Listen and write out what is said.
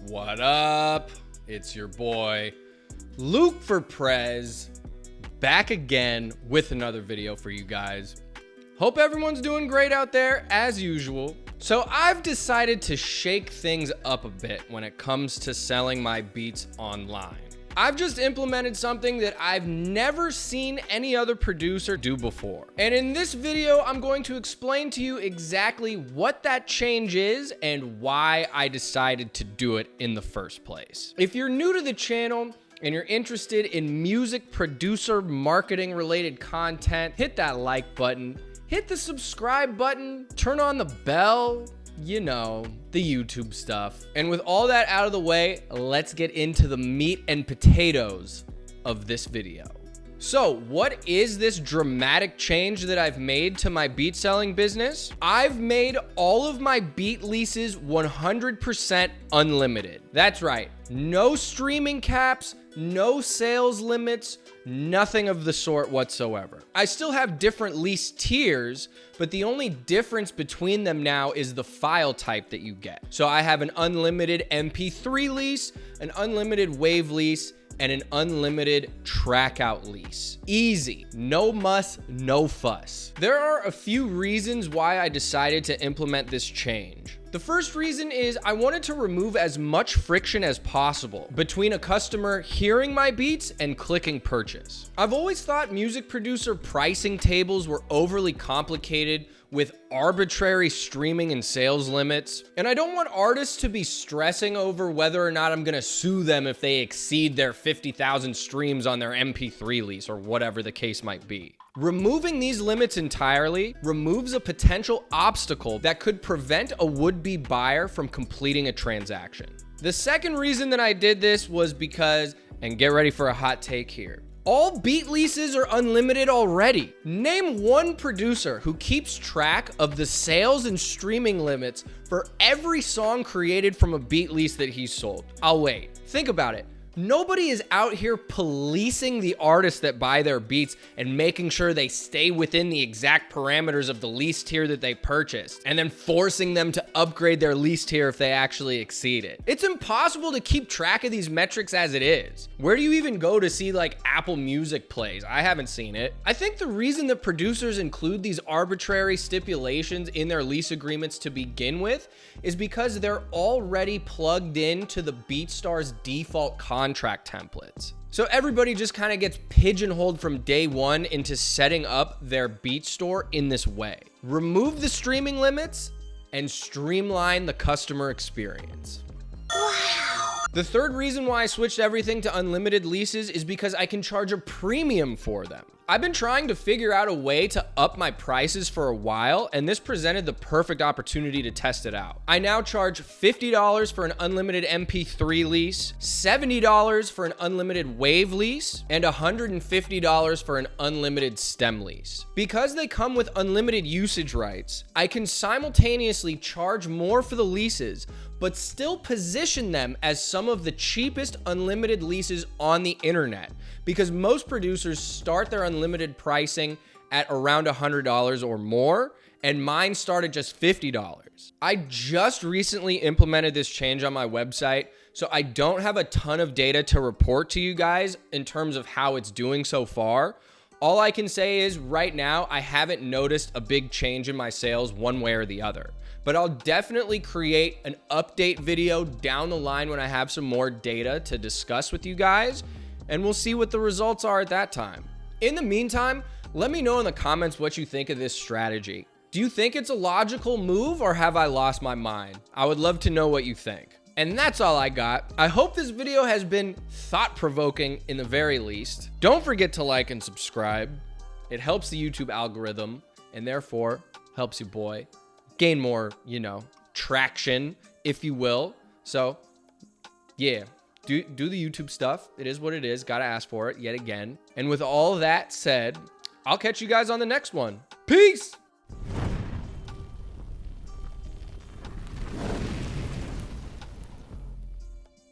What up? It's your boy, Luke for Prez, back again with another video for you guys. Hope everyone's doing great out there, as usual. So I've decided to shake things up a bit when it comes to selling my beats online. I've just implemented something that I've never seen any other producer do before. And in this video, I'm going to explain to you exactly what that change is and why I decided to do it in the first place. If you're new to the channel and you're interested in music producer marketing related content, hit that like button, hit the subscribe button, turn on the bell, you know, the YouTube stuff. And with all that out of the way, let's get into the meat and potatoes of this video. So what is this dramatic change that I've made to my beat selling business? I've made all of my beat leases 100% unlimited. That's right. No streaming caps, no sales limits, nothing of the sort whatsoever. I still have different lease tiers, but the only difference between them now is the file type that you get. So I have an unlimited MP3 lease, an unlimited WAV lease, and an unlimited track out lease. Easy, no muss, no fuss. There are a few reasons why I decided to implement this change. The first reason is I wanted to remove as much friction as possible between a customer hearing my beats and clicking purchase. I've always thought music producer pricing tables were overly complicated with arbitrary streaming and sales limits. And I don't want artists to be stressing over whether or not I'm gonna sue them if they exceed their 50,000 streams on their MP3 lease or whatever the case might be. Removing these limits entirely removes a potential obstacle that could prevent a would-be buyer from completing a transaction. The second reason that I did this was because, and get ready for a hot take here, all beat leases are unlimited already. Name one producer who keeps track of the sales and streaming limits for every song created from a beat lease that he's sold. I'll wait. Think about it. Nobody is out here policing the artists that buy their beats and making sure they stay within the exact parameters of the lease tier that they purchased and then forcing them to upgrade their lease tier if they actually exceed it. It's impossible to keep track of these metrics as it is. Where do you even go to see like Apple Music plays? I haven't seen it. I think the reason that producers include these arbitrary stipulations in their lease agreements to begin with is because they're already plugged into the Beatstars default contract templates. So everybody just kind of gets pigeonholed from day one into setting up their beat store in this way. Remove the streaming limits and streamline the customer experience. Wow. The third reason why I switched everything to unlimited leases is because I can charge a premium for them. I've been trying to figure out a way to up my prices for a while, and this presented the perfect opportunity to test it out. I now charge $50 for an unlimited MP3 lease, $70 for an unlimited WAV lease, and $150 for an unlimited stem lease. Because they come with unlimited usage rights, I can simultaneously charge more for the leases, but still position them as some of the cheapest unlimited leases on the internet, because most producers start their unlimited pricing at around $100 or more, and mine started just $50. I just recently implemented this change on my website, so I don't have a ton of data to report to you guys in terms of how it's doing so far. All I can say is right now, I haven't noticed a big change in my sales one way or the other. But I'll definitely create an update video down the line when I have some more data to discuss with you guys, and we'll see what the results are at that time. In the meantime, let me know in the comments what you think of this strategy. Do you think it's a logical move, or have I lost my mind? I would love to know what you think. And that's all I got. I hope this video has been thought-provoking in the very least. Don't forget to like and subscribe. It helps the YouTube algorithm, and therefore helps you boy gain more, you know, traction, if you will. So yeah, do the YouTube stuff. It is what it is. Gotta ask for it yet again. And with all that said, I'll catch you guys on the next one. Peace.